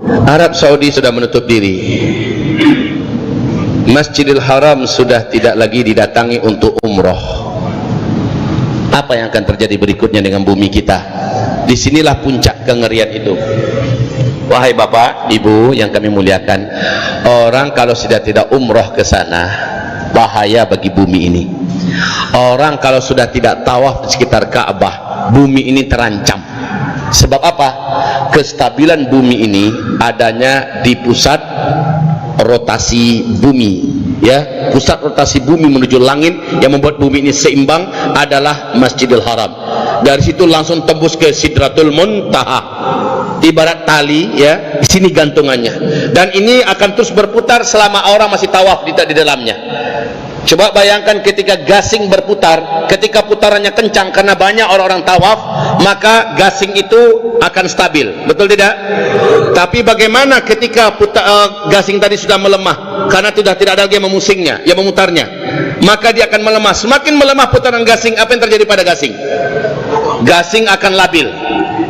Arab Saudi sudah menutup diri. Masjidil Haram sudah tidak lagi didatangi untuk umroh. Apa yang akan terjadi berikutnya dengan bumi kita? Disinilah puncak kengerian itu. Wahai bapak, ibu yang kami muliakan, orang kalau sudah tidak umroh ke sana, bahaya bagi bumi ini. Orang kalau sudah tidak tawaf di sekitar Ka'bah, bumi ini terancam. Sebab apa? Kestabilan bumi ini adanya di pusat rotasi bumi, ya, pusat rotasi bumi menuju langit. Yang membuat bumi ini seimbang adalah Masjidil Haram. Dari situ langsung tembus ke Sidratul Muntaha, ibarat tali, ya, di sini gantungannya. Dan ini akan terus berputar selama orang masih tawaf di dalamnya. Coba bayangkan ketika gasing berputar, ketika putarannya kencang karena banyak orang-orang tawaf, maka gasing itu akan stabil, betul tidak? Tapi bagaimana ketika gasing tadi sudah melemah karena sudah tidak ada lagi yang memusingnya, yang memutarnya, maka dia akan melemah. Semakin melemah putaran gasing, apa yang terjadi pada gasing? Gasing akan labil,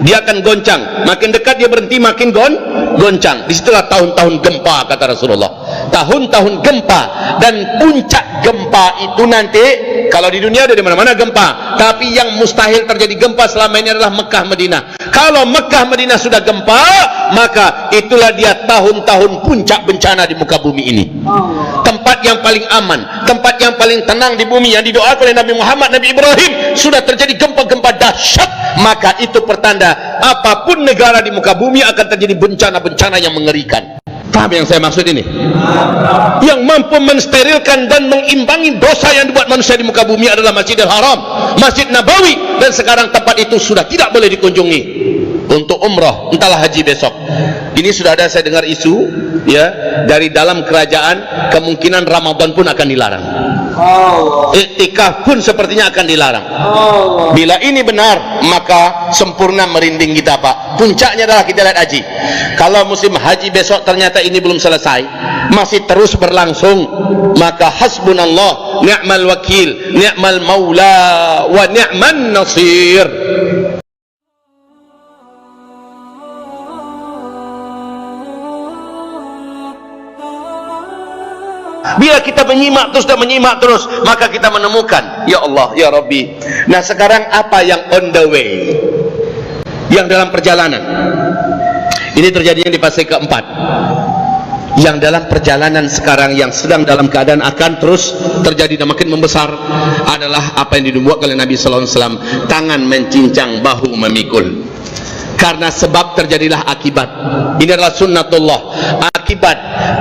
dia akan goncang. Makin dekat dia berhenti, makin goncang. Disitulah tahun-tahun gempa, kata Rasulullah. Tahun-tahun gempa, dan puncak gempa itu nanti, kalau di dunia ada di mana-mana gempa, tapi yang mustahil terjadi gempa selama ini adalah Mekah Madinah. Kalau Mekah Madinah sudah gempa, maka itulah dia tahun-tahun puncak bencana di muka bumi ini. Tempat yang paling aman, tempat yang paling tenang di bumi, yang didoakan oleh Nabi Muhammad, Nabi Ibrahim, sudah terjadi gempa-gempa dahsyat, maka itu pertanda apapun negara di muka bumi akan terjadi bencana-bencana yang mengerikan. Paham yang saya maksud ini? Yang mampu mensterilkan dan mengimbangi dosa yang dibuat manusia di muka bumi adalah Masjidil Haram, Masjid Nabawi, dan sekarang tempat itu sudah tidak boleh dikunjungi untuk umrah, entahlah haji besok. Ini sudah ada, saya dengar isu, ya, dari dalam kerajaan, kemungkinan Ramadan pun akan dilarang. Iktikaf pun sepertinya akan dilarang. Bila ini benar, maka sempurna merinding kita, Pak. Puncaknya adalah kita lihat haji. Kalau musim haji besok ternyata ini belum selesai, masih terus berlangsung, maka hasbunallah, ni'mal wakil, ni'mal maula, wa ni'man nasir. Bila kita menyimak terus dan menyimak terus, maka kita menemukan, ya Allah, ya Rabbi. Nah, sekarang apa yang on the way, yang dalam perjalanan? Ini terjadinya di fase keempat. Yang dalam perjalanan sekarang, yang sedang dalam keadaan akan terus terjadi dan makin membesar, adalah apa yang dibuat oleh Nabi Sallallahu Alaihi Wasallam, tangan mencincang, bahu memikul. Karena sebab terjadilah akibat. Ini adalah sunnatullah. Akibat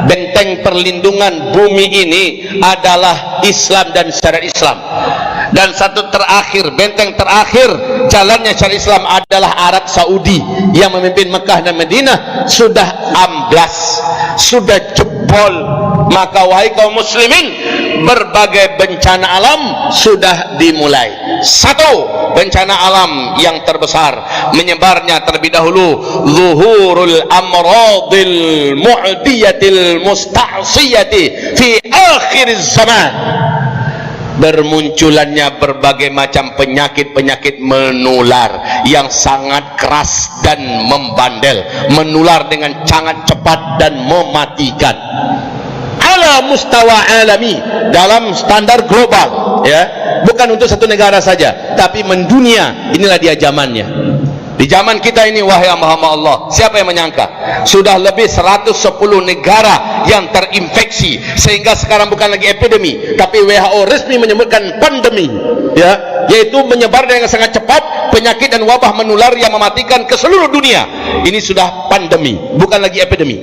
benteng perlindungan bumi ini adalah Islam dan syariat Islam. Dan satu terakhir, benteng terakhir jalannya syariat Islam adalah Arab Saudi yang memimpin Mekah dan Madinah. Sudah amblas, sudah jebol. Maka wahai kaum muslimin, berbagai bencana alam sudah dimulai. Satu, bencana alam yang terbesar, menyebarnya terlebih dahulu zuhurul amradil mu'diyatil musta'siyati fi akhir zaman. Bermunculannya berbagai macam penyakit-penyakit menular yang sangat keras dan membandel, menular dengan sangat cepat dan mematikan. Ala mustawa alami, dalam standar global, ya, bukan untuk satu negara saja, tapi mendunia. Inilah dia zamannya. Di zaman kita ini, wahai hamba-hamba Allah, siapa yang menyangka sudah lebih 110 negara yang terinfeksi, sehingga sekarang bukan lagi epidemi, tapi WHO resmi menyebutkan pandemi, ya, yaitu menyebar dengan sangat cepat, penyakit dan wabah menular yang mematikan ke seluruh dunia. Ini sudah pandemi, bukan lagi epidemi.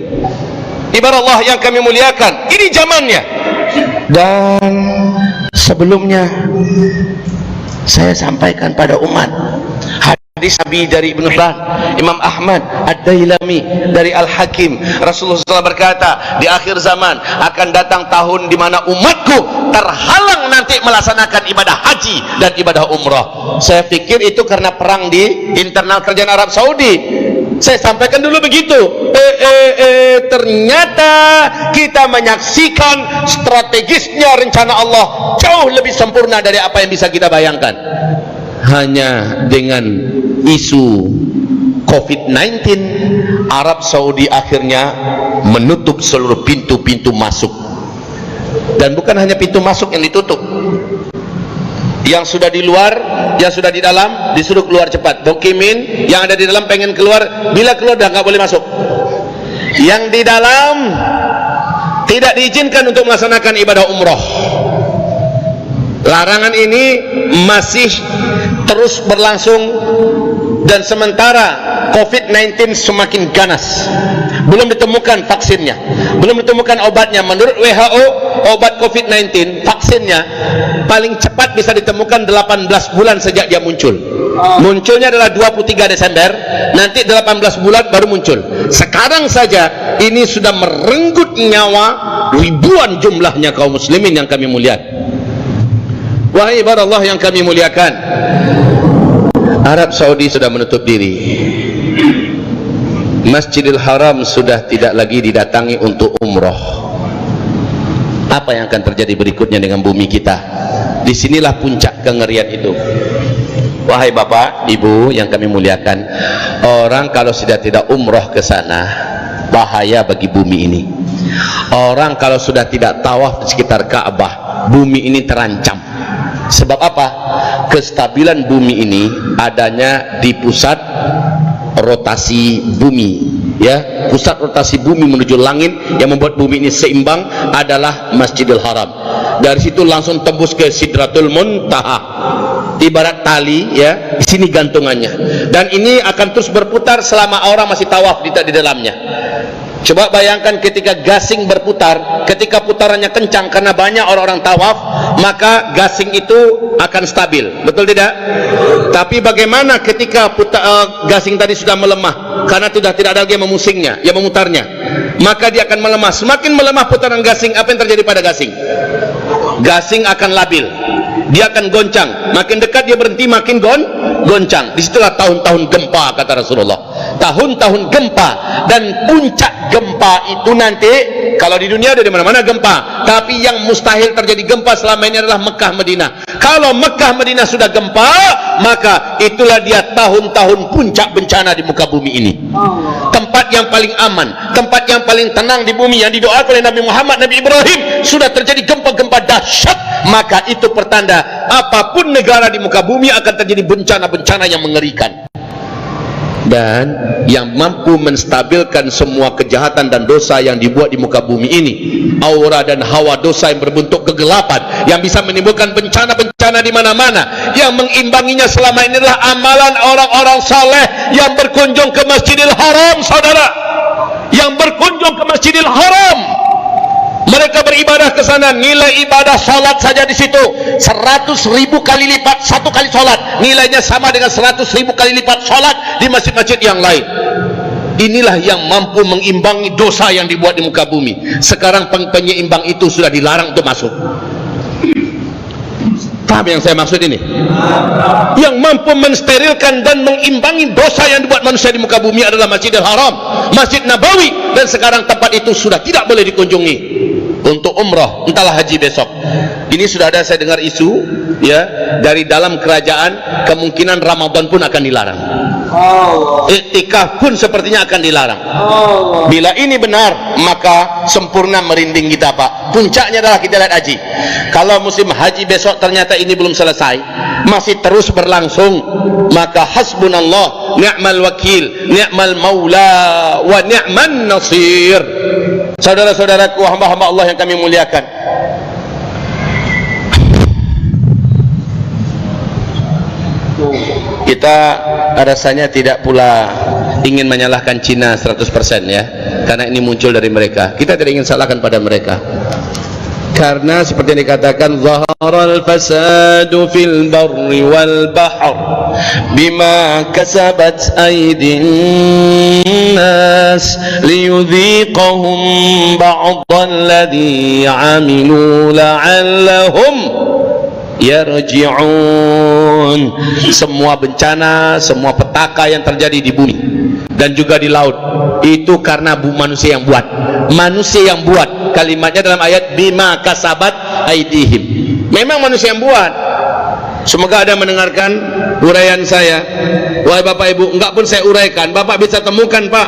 Ibarat Allah yang kami muliakan, ini zamannya. Dan sebelumnya saya sampaikan pada umat hadis Nabi dari Ibnu Hibban, Imam Ahmad, Ad-Dailami, dari Al-Hakim. Rasulullah SAW berkata, di akhir zaman akan datang tahun di mana umatku terhalang nanti melaksanakan ibadah haji dan ibadah umrah. Saya pikir itu karena perang di internal kerajaan Arab Saudi. Saya sampaikan dulu begitu. Ternyata kita menyaksikan strategisnya rencana Allah jauh lebih sempurna dari apa yang bisa kita bayangkan. Hanya dengan isu COVID-19 Arab Saudi akhirnya menutup seluruh pintu-pintu masuk, dan bukan hanya pintu masuk yang ditutup, yang sudah di luar, yang sudah di dalam disuruh keluar cepat. Bokimin yang ada di dalam pengen keluar, bila keluar dah nggak boleh masuk. Yang di dalam tidak diizinkan untuk melaksanakan ibadah umroh. Larangan ini masih terus berlangsung, dan sementara COVID-19 semakin ganas, belum ditemukan vaksinnya, belum ditemukan obatnya. Menurut WHO, obat COVID-19 vaksinnya paling cepat bisa ditemukan 18 bulan sejak dia muncul. Munculnya adalah 23 Desember, nanti 18 bulan baru muncul. Sekarang saja ini sudah merenggut nyawa ribuan jumlahnya kaum muslimin yang kami muliakan. Wahai ibadah Allah yang kami muliakan, Arab Saudi sudah menutup diri. Masjidil Haram sudah tidak lagi didatangi untuk umroh. Apa yang akan terjadi berikutnya dengan bumi kita? Disinilah puncak kengerian itu. Wahai bapak, ibu yang kami muliakan, orang kalau sudah tidak umroh ke sana, bahaya bagi bumi ini. Orang kalau sudah tidak tawaf di sekitar Ka'bah, bumi ini terancam. Sebab apa? Kestabilan bumi ini adanya di pusat rotasi bumi, ya, pusat rotasi bumi menuju langit yang membuat bumi ini seimbang adalah Masjidil Haram. Dari situ langsung tembus ke Sidratul Muntaha, ibarat tali, ya, di sini gantungannya, dan ini akan terus berputar selama orang masih tawaf di dalamnya. Coba bayangkan ketika gasing berputar, ketika putarannya kencang karena banyak orang-orang tawaf, maka gasing itu akan stabil, betul tidak? Tapi bagaimana ketika gasing tadi sudah melemah karena sudah tidak ada lagi yang memusingnya, yang memutarnya, maka dia akan melemah. Semakin melemah putaran gasing, apa yang terjadi pada gasing? Gasing akan labil, dia akan goncang. Makin dekat dia berhenti, makin goncang. Disitulah tahun-tahun gempa, kata Rasulullah. Tahun-tahun gempa, dan puncak gempa itu nanti, kalau di dunia ada di mana-mana gempa, tapi yang mustahil terjadi gempa selama ini adalah Mekah Madinah. Kalau Mekah Madinah sudah gempa, maka itulah dia tahun-tahun puncak bencana di muka bumi ini. Tempat yang paling aman, tempat yang paling tenang di bumi, yang didoakan oleh Nabi Muhammad, Nabi Ibrahim, sudah terjadi gempa-gempa dahsyat, maka itu pertanda apapun negara di muka bumi akan terjadi bencana-bencana yang mengerikan. Dan yang mampu menstabilkan semua kejahatan dan dosa yang dibuat di muka bumi ini, aura dan hawa dosa yang berbentuk kegelapan, yang bisa menimbulkan bencana-bencana di mana-mana, yang mengimbanginya selama ini adalah amalan orang-orang saleh yang berkunjung ke Masjidil Haram, saudara, yang berkunjung ke Masjidil Haram. Mereka beribadah ke sana, nilai ibadah salat saja di situ 100.000 kali lipat satu kali salat, nilainya sama dengan 100.000 kali lipat salat di masjid-masjid yang lain. Inilah yang mampu mengimbangi dosa yang dibuat di muka bumi. Sekarang penyeimbang itu sudah dilarang untuk masuk. Paham yang saya maksud ini? Yang mampu mensterilkan dan mengimbangi dosa yang dibuat manusia di muka bumi adalah Masjidil Haram, Masjid Nabawi, dan sekarang tempat itu sudah tidak boleh dikunjungi untuk umrah, entahlah haji besok. Ini sudah ada, saya dengar isu, ya, dari dalam kerajaan, kemungkinan Ramadan pun akan dilarang. Iktikaf pun sepertinya akan dilarang. Bila ini benar, maka sempurna merinding kita, Pak. Puncaknya adalah kita lihat haji. Kalau musim haji besok ternyata ini belum selesai, masih terus berlangsung, maka hasbunallah ni'mal wakil, ni'mal maula, wa ni'man nasir. Saudara-saudaraku, hamba-hamba Allah yang kami muliakan, kita rasanya tidak pula ingin menyalahkan Cina 100%, ya, karena ini muncul dari mereka. Kita tidak ingin salahkan pada mereka, karena seperti yang dikatakan, zaharal fasadu fil barri wal bahr bima kasabat aydin nas liyudhiqahum ba'dalladhi 'amilu la'allahum yarji'un. Semua bencana, semua petaka yang terjadi di bumi dan juga di laut, itu karena manusia yang buat. Manusia yang buat. Kalimatnya dalam ayat bima kasabat aidihim. Memang manusia yang buat. Semoga ada mendengarkan uraian saya. Wahai Bapak Ibu, enggak pun saya uraikan, Bapak bisa temukan, Pak,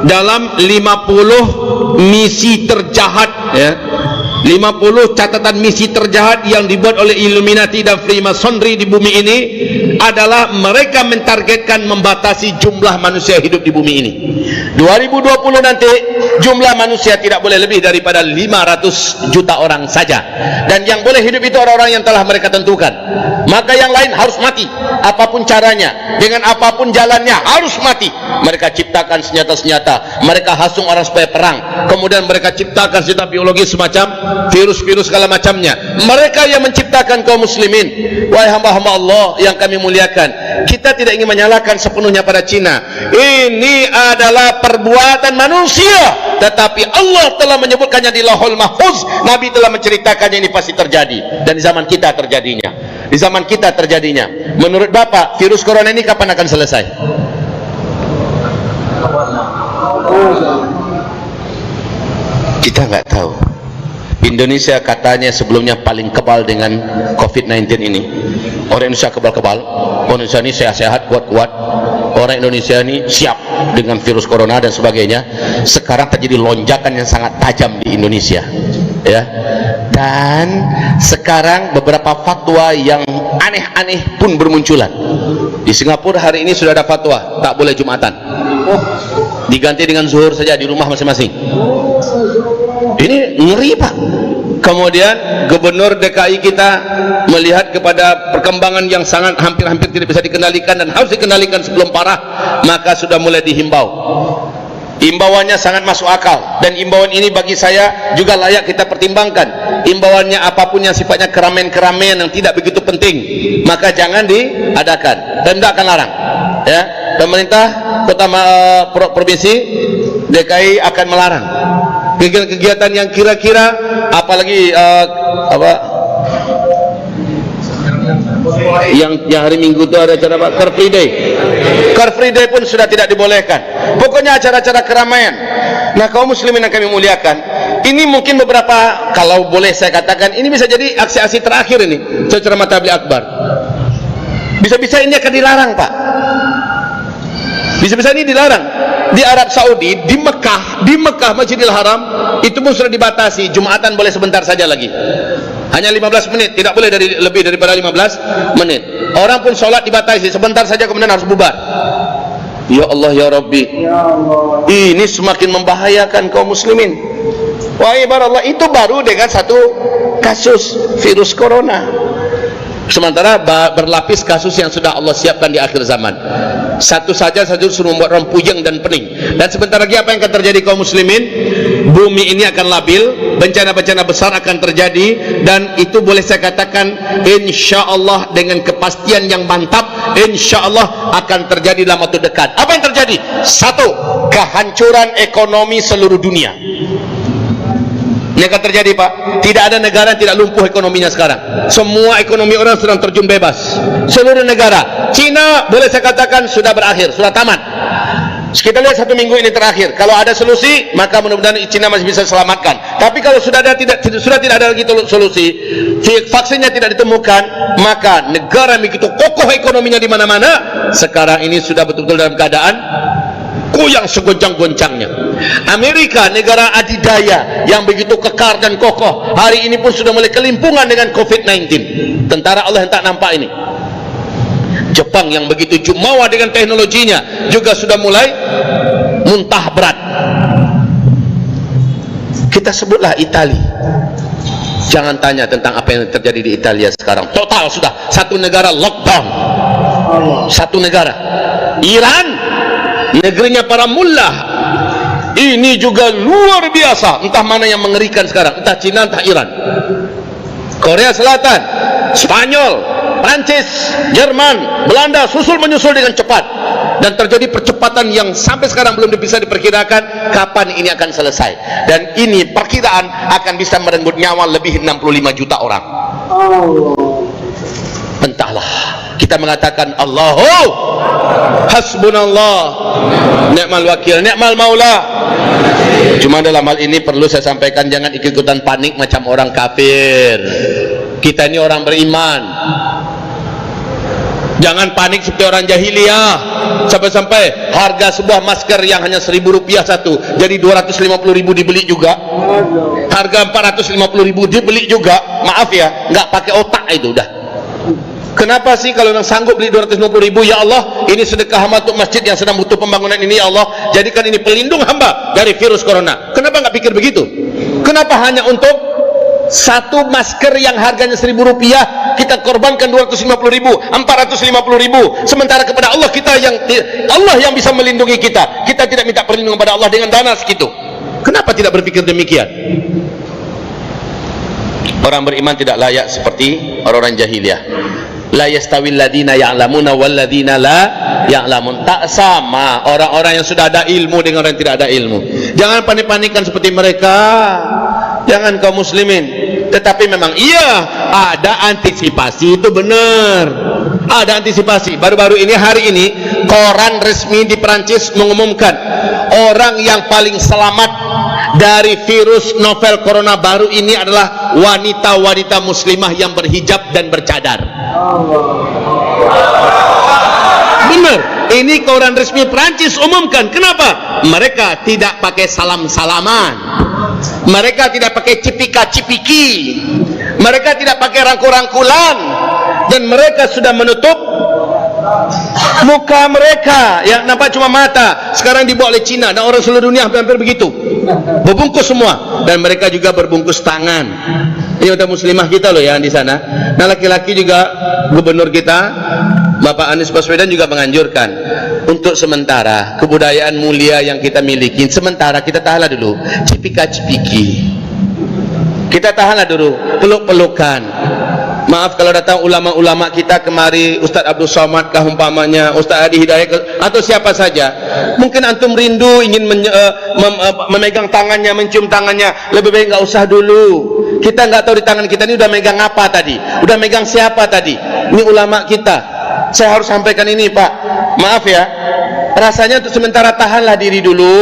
dalam 50 misi terjahat, ya, 50 catatan misi terjahat yang dibuat oleh Illuminati dan Freemasonry di bumi ini adalah mereka mentargetkan membatasi jumlah manusia hidup di bumi ini. 2020 nanti jumlah manusia tidak boleh lebih daripada 500 juta orang saja, dan yang boleh hidup itu orang-orang yang telah mereka tentukan. Maka yang lain harus mati apapun caranya, dengan apapun jalannya harus mati. Mereka ciptakan senjata-senjata, mereka hasung orang supaya perang, kemudian mereka ciptakan senjata biologi semacam virus-virus segala macamnya. Mereka yang menciptakan kaum muslimin. Wahai hamba-hamba Allah yang kami muliakan, kita tidak ingin menyalahkan sepenuhnya pada Cina. Ini adalah perbuatan manusia, tetapi Allah telah menyebutkannya di Lauhul Mahfuz. Nabi telah menceritakannya, ini pasti terjadi, dan di zaman kita terjadinya. Di zaman kita terjadinya. Menurut Bapak, virus corona ini kapan akan selesai? Kita nggak tahu. Indonesia katanya sebelumnya paling kebal dengan COVID-19 ini. Orang Indonesia kebal-kebal, orang Indonesia ini sehat-sehat, kuat-kuat, orang Indonesia ini siap dengan virus corona dan sebagainya. Sekarang terjadi lonjakan yang sangat tajam di Indonesia, ya. Dan sekarang beberapa fatwa yang aneh-aneh pun bermunculan. Di Singapura hari ini sudah ada fatwa tak boleh Jumatan, diganti dengan zuhur saja di rumah masing-masing. Ini ngeri, Pak. Kemudian gubernur DKI kita melihat kepada perkembangan yang sangat hampir-hampir tidak bisa dikendalikan dan harus dikendalikan sebelum parah, maka sudah mulai dihimbau. Imbauannya sangat masuk akal, dan imbauan ini bagi saya juga layak kita pertimbangkan. Imbauannya apapun yang sifatnya keramaian-keramaian yang tidak begitu penting, maka jangan diadakan. Pemda akan larang, ya. Pemerintah kota provinsi DKI akan melarang kegiatan yang kira-kira, apalagi yang hari Minggu itu ada acara Car Free Day. Car Free Day pun sudah tidak dibolehkan. Pokoknya acara-acara keramaian. Nah, kaum muslimin yang kami muliakan, ini mungkin beberapa, kalau boleh saya katakan, ini bisa jadi aksi-aksi terakhir ini ceramah tabligh akbar. Bisa-bisa ini akan dilarang, Pak. Bisa-bisa ini dilarang. Di Arab Saudi, di Mekah Masjidil Haram itu pun sudah dibatasi, Jumatan boleh sebentar saja lagi, hanya 15 menit, tidak boleh lebih daripada 15 menit. Orang pun sholat dibatasi sebentar saja, kemudian harus bubar. Ya Allah, ya Rabbi, ini semakin membahayakan kaum muslimin. Wah, ibarat Allah, itu baru dengan satu kasus virus corona, sementara berlapis kasus yang sudah Allah siapkan di akhir zaman. Satu saja suruh membuat orang puyeng dan pening. Dan sebentar lagi apa yang akan terjadi kaum muslimin? Bumi ini akan labil, bencana-bencana besar akan terjadi, dan itu boleh saya katakan insya Allah dengan kepastian yang mantap, insya Allah akan terjadi dalam waktu dekat. Apa yang terjadi? Satu, kehancuran ekonomi seluruh dunia. Ini akan terjadi, Pak. Tidak ada negara yang tidak lumpuh ekonominya sekarang. Semua ekonomi orang sedang terjun bebas. Seluruh negara. Cina boleh saya katakan sudah berakhir, sudah tamat. Kita lihat 1 minggu ini terakhir. Kalau ada solusi, maka mudah-mudahan Cina masih bisa selamatkan. Tapi kalau sudah tidak ada lagi solusi, vaksinnya tidak ditemukan, maka negara yang begitu kokoh ekonominya di mana-mana, sekarang ini sudah betul-betul dalam keadaan goyang segoncang-goncangnya. Amerika, negara adidaya yang begitu kekar dan kokoh, hari ini pun sudah mulai kelimpungan dengan COVID-19. Tentara Allah yang tak nampak ini. Jepang yang begitu jumawa dengan teknologinya juga sudah mulai muntah berat. Kita sebutlah Italia. Jangan tanya tentang apa yang terjadi di Italia sekarang. Total sudah satu negara lockdown. Satu negara. Iran, negerinya para mullah, ini juga luar biasa. Entah mana yang mengerikan sekarang, entah Cina entah Iran. Korea Selatan, Spanyol, Prancis, Jerman, Belanda susul menyusul dengan cepat, dan terjadi percepatan yang sampai sekarang belum bisa diperkirakan kapan ini akan selesai. Dan ini perkiraan akan bisa merenggut nyawa lebih 65 juta orang. Entahlah, kita mengatakan Allahu hasbunallah ni'mal wakil ni'mal maula. Cuma dalam hal ini perlu saya sampaikan, jangan ikut-ikutan panik macam orang kafir. Kita ini orang beriman. Jangan panik seperti orang jahiliyah, sampai-sampai harga sebuah masker yang hanya Rp1.000 satu jadi Rp250.000 dibeli juga, harga Rp450.000 dibeli juga. Maaf ya, nggak pakai otak itu udah. Kenapa sih kalau yang sanggup beli 250.000? Ya Allah, ini sedekah hamba untuk masjid yang sedang butuh pembangunan ini. Ya Allah, jadikan ini pelindung hamba dari virus corona. Kenapa nggak pikir begitu? Kenapa hanya untuk satu masker yang harganya Rp1.000 kita korbankan 250.000, 450.000, sementara kepada Allah Allah yang bisa melindungi kita. Kita tidak minta perlindungan kepada Allah dengan dana segitu. Kenapa tidak berpikir demikian? Orang beriman tidak layak seperti orang-orang jahiliyah. La yastawil ladina ya'lamuna wal ladina la ya'lamun. Tak sama orang-orang yang sudah ada ilmu dengan orang yang tidak ada ilmu. Jangan panik-panikan seperti mereka. Jangan kaum muslimin. Tetapi memang iya, ada antisipasi, itu benar. Ada antisipasi. Baru-baru ini, hari ini, koran resmi di Perancis mengumumkan orang yang paling selamat dari virus novel corona baru ini adalah wanita-wanita muslimah yang berhijab dan bercadar. Benar, ini koran resmi Perancis umumkan. Kenapa? Mereka tidak pakai salam-salaman, mereka tidak pakai cipika-cipiki, mereka tidak pakai rangkul-rangkulan, dan mereka sudah menutup muka mereka, yang nampak cuma mata. Sekarang dibawa oleh Cina dan orang seluruh dunia hampir begitu, berbungkus semua, dan mereka juga berbungkus tangan. Ini untuk muslimah kita loh ya di sana. Nah, laki-laki juga, gubernur kita Bapak Anies Baswedan juga menganjurkan untuk sementara kebudayaan mulia yang kita miliki, sementara kita tahanlah dulu cipika-cipiki, kita tahanlah dulu peluk-pelukan. Maaf kalau datang ulama-ulama kita kemari, Ustaz Abdul Somad kah umpamanya, Ustaz Adi Hidayat atau siapa saja, mungkin antum rindu ingin memegang tangannya, mencium tangannya, lebih baik nggak usah dulu. Kita nggak tahu di tangan kita ini udah megang apa tadi, udah megang siapa tadi. Ini ulama kita. Saya harus sampaikan ini Pak, maaf ya, rasanya untuk sementara tahanlah diri dulu.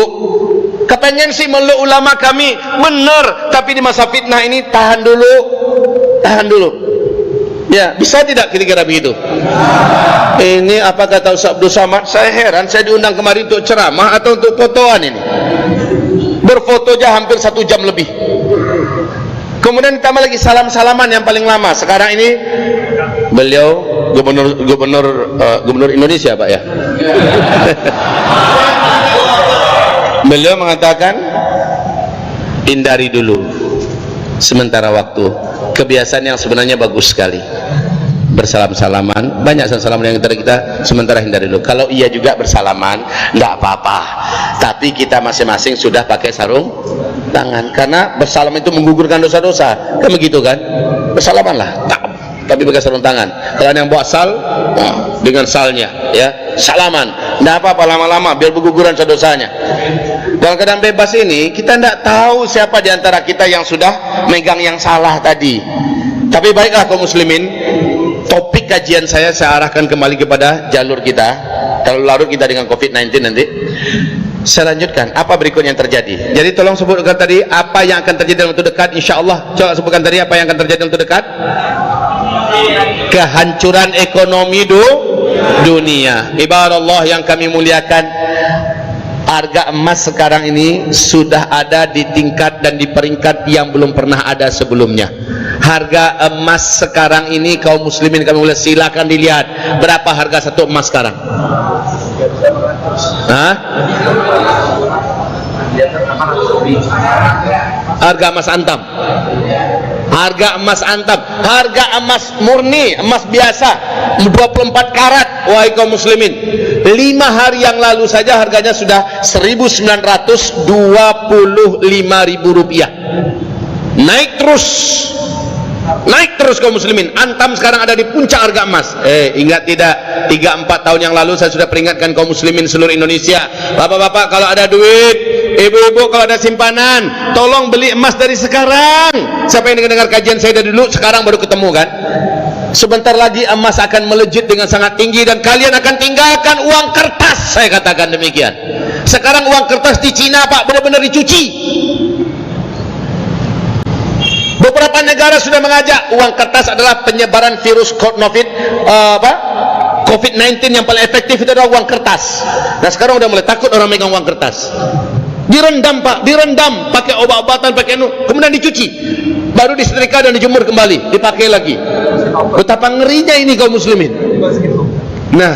Kepengen sih meluk ulama kami, benar, tapi di masa fitnah ini tahan dulu, tahan dulu. Ya, bisa tidak kira-kira begitu? Ini apa kata Ustaz Abdul Somad? Saya heran, saya diundang kemari untuk ceramah atau untuk fotoan ini? Berfoto aja hampir 1 jam lebih. Kemudian ditambah lagi salam-salaman yang paling lama. Sekarang ini beliau gubernur Indonesia Pak ya. Beliau mengatakan hindari dulu sementara waktu. Kebiasaan yang sebenarnya bagus sekali, bersalam-salaman, banyak salam yang kita sementara hindari dulu. Kalau iya juga bersalaman enggak apa-apa, tapi kita masing-masing sudah pakai sarung tangan, karena bersalam itu menggugurkan dosa-dosa, kan begitu kan? Bersalamanlah tapi pakai sarung tangan. Kalau yang bawa sal, dengan salnya ya, salaman, enggak apa-apa, lama-lama biar berguguran dosanya. Dalam keadaan bebas ini kita tidak tahu siapa di antara kita yang sudah megang yang salah tadi. Tapi baiklah kaum muslimin, topik kajian saya arahkan kembali kepada jalur kita. Kalau larut kita dengan COVID-19 nanti, saya lanjutkan apa berikut yang terjadi. Jadi tolong sebutkan tadi apa yang akan terjadi dalam waktu dekat, insya Allah. Coba sebutkan tadi apa yang akan terjadi dalam waktu dekat. Kehancuran ekonomi dunia. Ibarat Allah yang kami muliakan, harga emas sekarang ini sudah ada di tingkat dan di peringkat yang belum pernah ada sebelumnya. Harga emas sekarang ini kaum muslimin kami muliakan, silakan dilihat berapa harga satu emas sekarang. Hah? Harga emas antam, harga emas antam, harga emas murni, emas biasa 24 karat. Wahai kaum muslimin, 5 hari yang lalu saja harganya sudah Rp1.925.000. Naik terus kaum muslimin. Antam sekarang ada di puncak harga emas. Ingat tidak, 3-4 tahun yang lalu saya sudah peringatkan kaum muslimin seluruh Indonesia, bapak-bapak kalau ada duit, ibu-ibu kalau ada simpanan, tolong beli emas dari sekarang. Siapa yang dengar kajian saya dari dulu, sekarang baru ketemu kan? Sebentar lagi emas akan melejit dengan sangat tinggi dan kalian akan tinggalkan uang kertas. Saya katakan demikian. Sekarang uang kertas di Cina Pak benar-benar dicuci. Beberapa negara sudah mengajak uang kertas adalah penyebaran virus COVID COVID-19 yang paling efektif itu adalah uang kertas. Nah sekarang udah mulai takut orang megang uang kertas. Direndam Pak, direndam pakai obat-obatan, pakai kemudian dicuci, baru disetrika dan dijemur kembali, dipakai lagi. Betapa ngerinya ini kaum muslimin. Nah,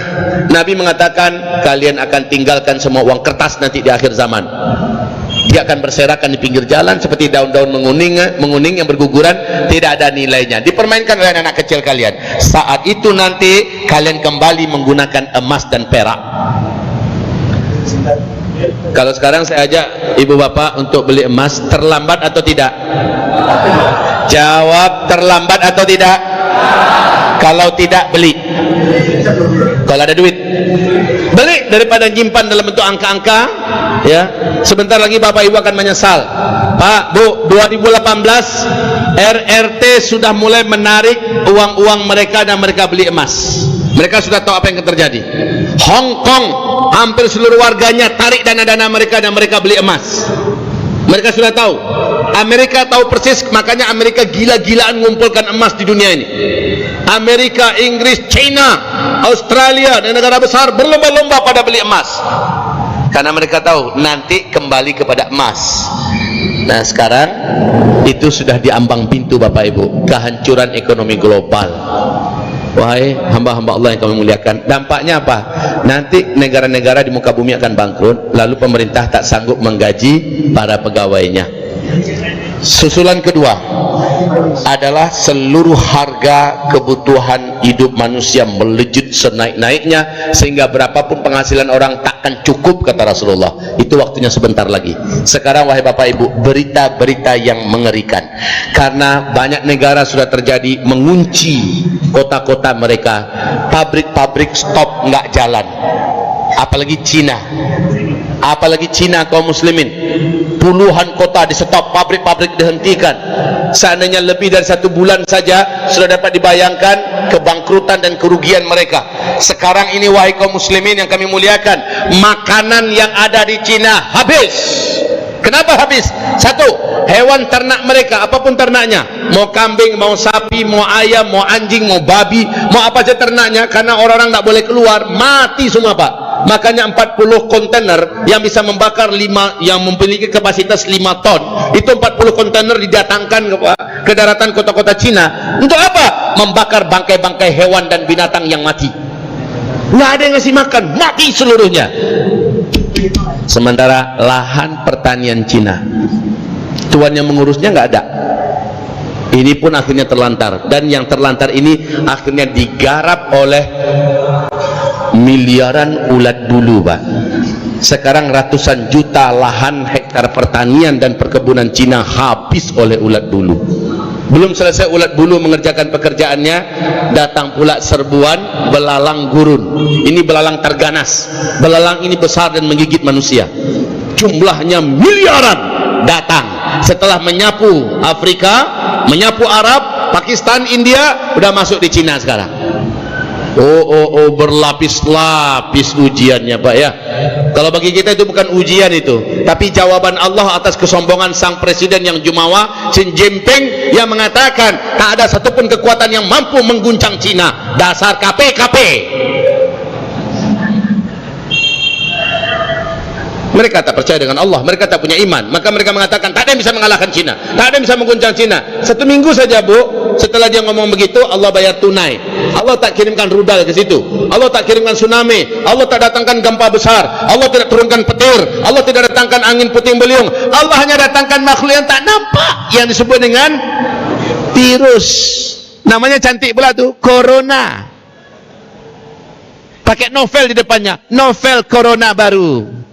Nabi mengatakan kalian akan tinggalkan semua uang kertas nanti di akhir zaman. Dia akan berserakan di pinggir jalan seperti daun-daun menguning yang berguguran, tidak ada nilainya, dipermainkan oleh anak kecil kalian. Saat itu nanti kalian kembali menggunakan emas dan perak. Kalau sekarang saya ajak ibu bapak untuk beli emas, terlambat atau tidak? Jawab, terlambat atau tidak? Kalau tidak, beli. Kalau ada duit, beli, daripada nyimpan dalam bentuk angka-angka. Ya, sebentar lagi bapak ibu akan menyesal. Pak, Bu, 2018 RRT sudah mulai menarik uang-uang mereka dan mereka beli emas. Mereka sudah tahu apa yang akan terjadi. Hong Kong hampir seluruh warganya tarik dana-dana mereka dan mereka beli emas. Mereka sudah tahu. Amerika tahu persis, makanya Amerika gila-gilaan mengumpulkan emas di dunia ini. Amerika, Inggris, China, Australia dan negara besar berlomba-lomba pada beli emas. Karena mereka tahu nanti kembali kepada emas. Nah sekarang itu sudah diambang pintu Bapak Ibu, kehancuran ekonomi global. Wahai hamba-hamba Allah yang kami muliakan, dampaknya apa? Nanti negara-negara di muka bumi akan bangkrut, lalu pemerintah tak sanggup menggaji para pegawainya. Susulan kedua adalah seluruh harga kebutuhan hidup manusia melejit senaik-naiknya, sehingga berapapun penghasilan orang takkan cukup, kata Rasulullah. Itu waktunya sebentar lagi. Sekarang wahai Bapak Ibu, berita-berita yang mengerikan, karena banyak negara sudah terjadi mengunci kota-kota mereka, pabrik-pabrik stop, nggak jalan. Apalagi Cina kaum muslimin, puluhan kota di stop, pabrik-pabrik dihentikan. Seandainya lebih dari 1 bulan saja sudah dapat dibayangkan kebangkrutan dan kerugian mereka. Sekarang ini wahai kaum muslimin yang kami muliakan, makanan yang ada di Cina habis. Kenapa habis? Satu, hewan ternak mereka, apapun ternaknya, mau kambing, mau sapi, mau ayam, mau anjing, mau babi, mau apa saja ternaknya, karena orang-orang tak boleh keluar, mati semua Pak. Makanya 40 kontainer yang bisa membakar 5, yang memiliki kapasitas 5 ton, itu 40 kontainer didatangkan ke daratan kota-kota Cina. Untuk apa? Membakar bangkai-bangkai hewan dan binatang yang mati. Nggak ada yang ngasih makan, mati seluruhnya. Sementara lahan pertanian Cina, tuan yang mengurusnya nggak ada. Ini pun akhirnya terlantar, dan yang terlantar ini akhirnya digarap oleh miliaran ulat bulu Pak. Sekarang ratusan juta lahan hektar pertanian dan perkebunan Cina habis oleh ulat bulu. Belum selesai ulat bulu mengerjakan pekerjaannya, datang pula serbuan belalang gurun. Ini belalang terganas. Belalang ini besar dan menggigit manusia. Jumlahnya miliaran datang setelah menyapu Afrika, menyapu Arab, Pakistan, India, udah masuk di Cina sekarang. Berlapis-lapis ujiannya Pak ya. Kalau bagi kita itu bukan ujian itu, tapi jawaban Allah atas kesombongan sang presiden yang jumawa, Xi Jinping, yang mengatakan tak ada satupun kekuatan yang mampu mengguncang Cina. Dasar KP. Mereka tak percaya dengan Allah, mereka tak punya iman, maka mereka mengatakan tak ada yang bisa mengalahkan Cina, tak ada yang bisa mengguncang Cina. 1 minggu saja Bu, setelah dia ngomong begitu, Allah bayar tunai. Allah tak kirimkan rudal ke situ, Allah tak kirimkan tsunami, Allah tak datangkan gempa besar, Allah tidak turunkan petir, Allah tidak datangkan angin puting beliung. Allah hanya datangkan makhluk yang tak nampak, yang disebut dengan virus. Namanya cantik pula tuh, corona. Pakai novel di depannya, novel corona baru.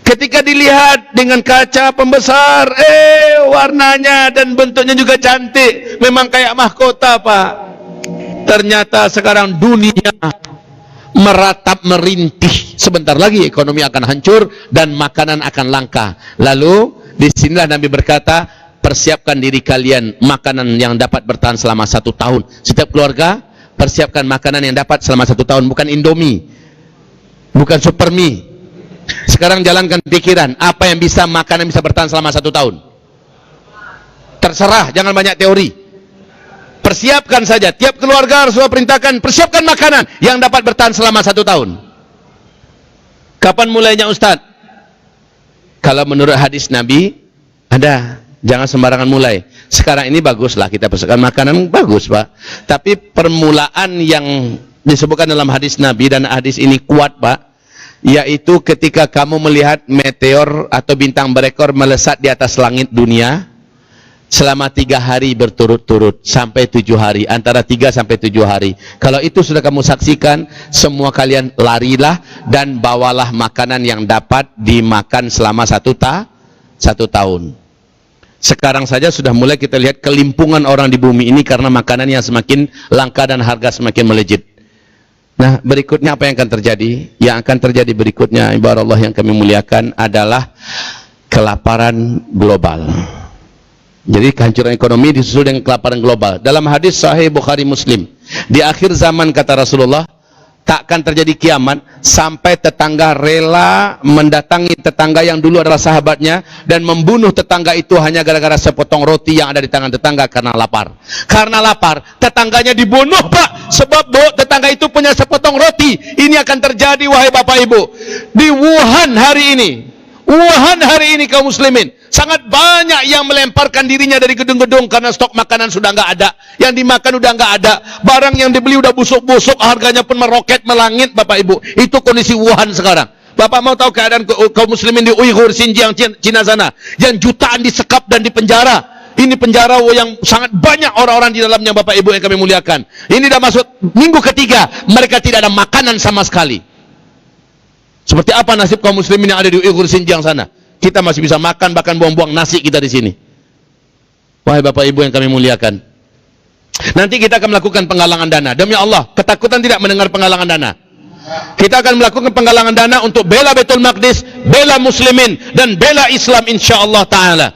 Ketika dilihat dengan kaca pembesar, warnanya dan bentuknya juga cantik, memang kayak mahkota Pak. Ternyata sekarang dunia meratap merintih. Sebentar lagi ekonomi akan hancur dan makanan akan langka. Lalu disinilah Nabi berkata, persiapkan diri kalian makanan yang dapat bertahan selama 1 tahun. Setiap keluarga persiapkan makanan yang dapat selama 1 tahun, bukan Indomie, bukan Super Mie. Sekarang jalankan pikiran, apa yang bisa makanan bisa bertahan selama 1 tahun. Terserah, jangan banyak teori. Persiapkan saja, tiap keluarga Rasulullah perintahkan, persiapkan makanan yang dapat bertahan selama 1 tahun. Kapan mulainya Ustaz? Kalau menurut hadis Nabi, ada, jangan sembarangan mulai. Sekarang ini baguslah kita persiapkan makanan, bagus Pak. Tapi permulaan yang disebutkan dalam hadis Nabi, dan hadis ini kuat Pak, yaitu ketika kamu melihat meteor atau bintang berekor melesat di atas langit dunia selama 3 hari berturut-turut sampai 7 hari, antara 3 sampai 7 hari. Kalau itu sudah kamu saksikan, semua kalian larilah dan bawalah makanan yang dapat dimakan selama 1 tahun. Sekarang saja sudah mulai kita lihat kelimpungan orang di bumi ini karena makanan yang semakin langka dan harga semakin melejit. Nah, berikutnya apa yang akan terjadi? Yang akan terjadi berikutnya, ibarat Allah yang kami muliakan, adalah kelaparan global. Jadi kehancuran ekonomi disusul dengan kelaparan global. Dalam hadis Sahih Bukhari Muslim, di akhir zaman kata Rasulullah, takkan terjadi kiamat sampai tetangga rela mendatangi tetangga yang dulu adalah sahabatnya dan membunuh tetangga itu hanya gara-gara sepotong roti yang ada di tangan tetangga karena lapar. Karena lapar, tetangganya dibunuh Pak, sebab tetangga itu punya sepotong roti. Ini akan terjadi wahai Bapak Ibu di Wuhan hari ini. Wuhan hari ini kaum muslimin sangat banyak yang melemparkan dirinya dari gedung-gedung karena stok makanan sudah nggak ada, yang dimakan udah nggak ada, barang yang dibeli udah busuk-busuk, harganya pun meroket melangit Bapak Ibu. Itu kondisi Wuhan sekarang. Bapak mau tahu keadaan kaum muslimin di Uighur, Xinjiang, Cina sana, yang jutaan disekap dan dipenjara. Ini penjara yang sangat banyak orang-orang di dalamnya Bapak Ibu yang kami muliakan. Ini dah masuk minggu ketiga, mereka tidak ada makanan sama sekali. Seperti apa nasib kaum muslimin yang ada di Uighur, Xinjiang sana? Kita masih bisa makan, bahkan buang-buang nasi kita di sini. Wahai Bapak Ibu yang kami muliakan, nanti kita akan melakukan penggalangan dana. Demi Allah, ketakutan tidak mendengar penggalangan dana. Kita akan melakukan penggalangan dana untuk bela Baitul Maqdis, bela muslimin, dan bela Islam insyaallah ta'ala.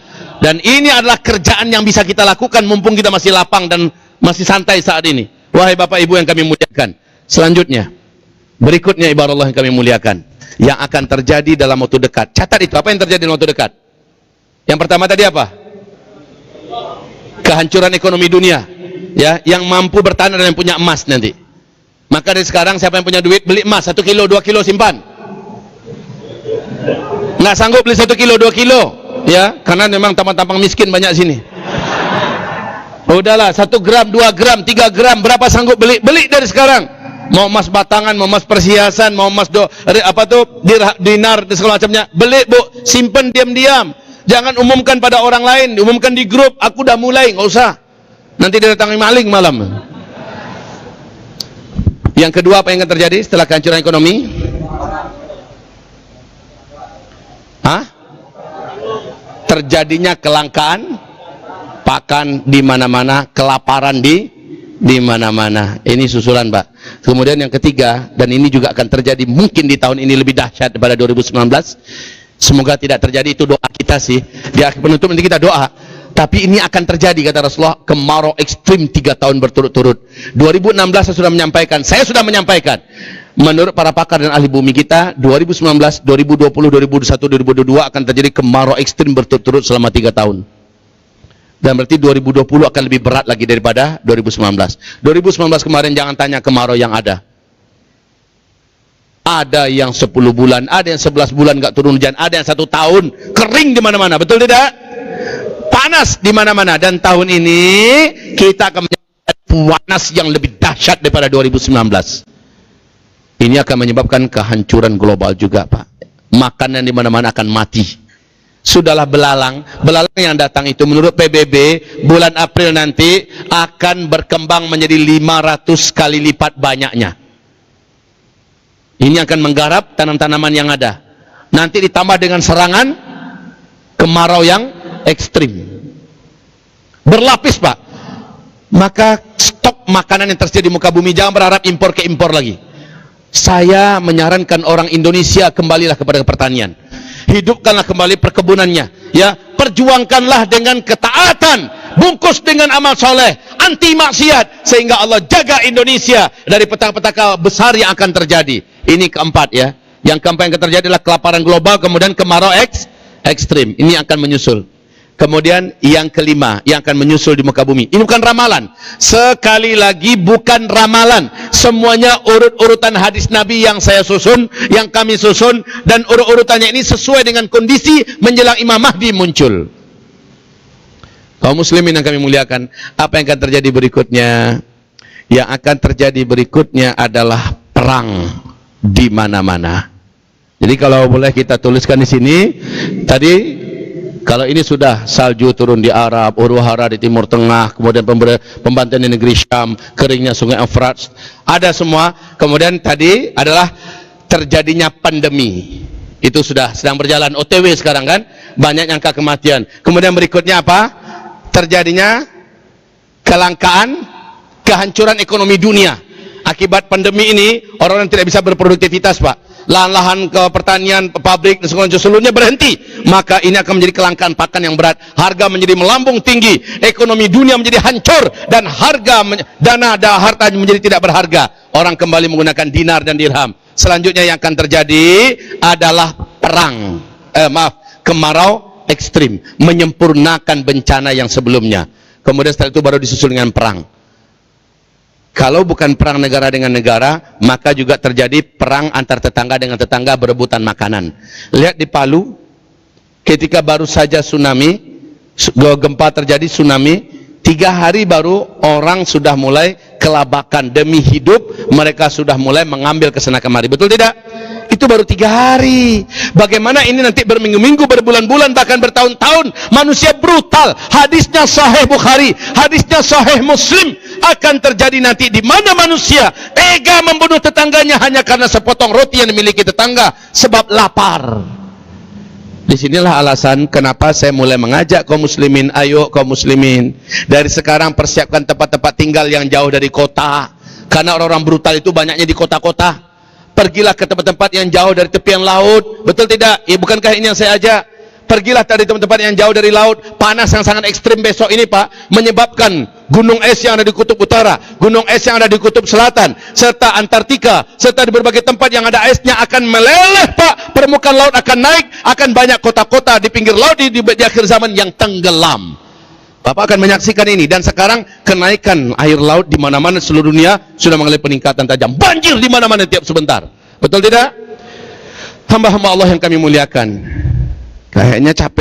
Dan ini adalah kerjaan yang bisa kita lakukan mumpung kita masih lapang dan masih santai saat ini. Wahai Bapak Ibu yang kami muliakan, selanjutnya, berikutnya ibarat Allah yang kami muliakan, yang akan terjadi dalam waktu dekat. Catat itu, apa yang terjadi dalam waktu dekat? Yang pertama tadi apa? Kehancuran ekonomi dunia. Ya, yang mampu bertahan adalah yang punya emas nanti. Maka dari sekarang siapa yang punya duit beli emas 1 kilo, 2 kilo simpan. Nggak sanggup beli 1 kilo, 2 kilo, ya, karena memang tampang-tampang miskin banyak sini. Udahlah, 1 gram, 2 gram, 3 gram, berapa sanggup beli? Beli dari sekarang. Mau emas batangan, mau emas perhiasan, mau emas dinar dan segala macamnya, beli Bu, simpen diam-diam. Jangan umumkan pada orang lain, umumkan di grup. Aku udah mulai, nggak usah. Nanti didatangi maling malam. Yang kedua, apa yang akan terjadi setelah kehancuran ekonomi? Terjadinya kelangkaan pakan di mana-mana, kelaparan di mana-mana. Ini susulan, Pak. Kemudian yang ketiga, dan ini juga akan terjadi mungkin di tahun ini lebih dahsyat daripada 2019. Semoga tidak terjadi, itu doa kita sih. Di akhir penutup nanti kita doa. Tapi ini akan terjadi, kata Rasulullah, kemarau ekstrim 3 tahun berturut-turut. 2016 saya sudah menyampaikan. Menurut para pakar dan ahli bumi kita, 2019, 2020, 2021, 2022 akan terjadi kemarau ekstrim berturut-turut selama 3 tahun. Dan berarti 2020 akan lebih berat lagi daripada 2019. 2019 kemarin jangan tanya kemarau yang ada. Ada yang 10 bulan, ada yang 11 bulan nggak turun hujan, ada yang 1 tahun kering di mana-mana, betul tidak? Panas di mana-mana. Dan tahun ini kita akan menyebabkan panas yang lebih dahsyat daripada 2019. Ini akan menyebabkan kehancuran global juga, Pak. Makanan di mana-mana akan mati. Sudahlah belalang yang datang itu menurut PBB bulan April nanti akan berkembang menjadi 500 kali lipat banyaknya. Ini akan menggarap tanam-tanaman yang ada. Nanti ditambah dengan serangan kemarau yang ekstrim. Berlapis, Pak. Maka stok makanan yang tersedia di muka bumi jangan berharap impor ke impor lagi. Saya menyarankan orang Indonesia kembalilah kepada pertanian. Hidupkanlah kembali perkebunannya, ya, perjuangkanlah dengan ketaatan, bungkus dengan amal soleh, anti maksiat, sehingga Allah jaga Indonesia dari petaka-petaka besar yang akan terjadi. Ini keempat, ya. Yang keempat yang akan terjadi adalah kelaparan global, kemudian kemarau ekstrim. Ini akan menyusul. Kemudian yang kelima yang akan menyusul di muka bumi. Ini bukan ramalan. Sekali lagi bukan ramalan. Semuanya urut-urutan hadis Nabi yang saya susun, yang kami susun, dan urut-urutannya ini sesuai dengan kondisi menjelang Imam Mahdi muncul. Kaum muslimin yang kami muliakan, apa yang akan terjadi berikutnya? Yang akan terjadi berikutnya adalah perang di mana-mana. Jadi kalau boleh kita tuliskan di sini, tadi kalau ini sudah salju turun di Arab, huru-hara di Timur Tengah, kemudian pembantaian di negeri Syam, keringnya sungai Efrat, ada semua. Kemudian tadi adalah terjadinya pandemi. Itu sudah sedang berjalan OTW sekarang kan, banyak angka kematian. Kemudian berikutnya apa? Terjadinya kelangkaan, kehancuran ekonomi dunia. Akibat pandemi ini, orang-orang tidak bisa berproduktivitas, Pak. Lahan-lahan ke pertanian, pabrik, dan seluruhnya berhenti. Maka ini akan menjadi kelangkaan pakan yang berat. Harga menjadi melambung tinggi. Ekonomi dunia menjadi hancur. Dan harga, harta menjadi tidak berharga. Orang kembali menggunakan dinar dan dirham. Selanjutnya yang akan terjadi adalah perang. Kemarau ekstrim. Menyempurnakan bencana yang sebelumnya. Kemudian setelah itu baru disusul dengan perang. Kalau bukan perang negara dengan negara, maka juga terjadi perang antar tetangga dengan tetangga berebutan makanan. Lihat di Palu, ketika baru saja tsunami, gempa terjadi tsunami, 3 hari baru orang sudah mulai kelabakan demi hidup, mereka sudah mulai mengambil kesana kemari. Betul tidak? Itu baru 3 hari. Bagaimana ini nanti berminggu-minggu, berbulan-bulan, bahkan bertahun-tahun. Manusia brutal. Hadisnya Sahih Bukhari, hadisnya Sahih Muslim. Akan terjadi nanti di mana manusia tega membunuh tetangganya hanya karena sepotong roti yang dimiliki tetangga sebab lapar. Disinilah alasan kenapa saya mulai mengajak kaum muslimin, ayo kaum muslimin, dari sekarang persiapkan tempat-tempat tinggal yang jauh dari kota. Karena orang-orang brutal itu banyaknya di kota-kota. Pergilah ke tempat-tempat yang jauh dari tepian laut. Betul tidak? Ya, bukankah ini yang saya ajak? Pergilah dari tempat-tempat yang jauh dari laut. Panas yang sangat ekstrim besok ini, Pak, menyebabkan gunung es yang ada di kutub utara, gunung es yang ada di kutub selatan, serta Antartika, serta di berbagai tempat yang ada esnya akan meleleh, Pak. Permukaan laut akan naik, akan banyak kota-kota di pinggir laut di akhir zaman yang tenggelam. Bapak akan menyaksikan ini. Dan sekarang kenaikan air laut di mana-mana seluruh dunia sudah mengalami peningkatan tajam. Banjir di mana-mana tiap sebentar. Betul tidak? Hamba-hamba Allah yang kami muliakan, kayaknya capek.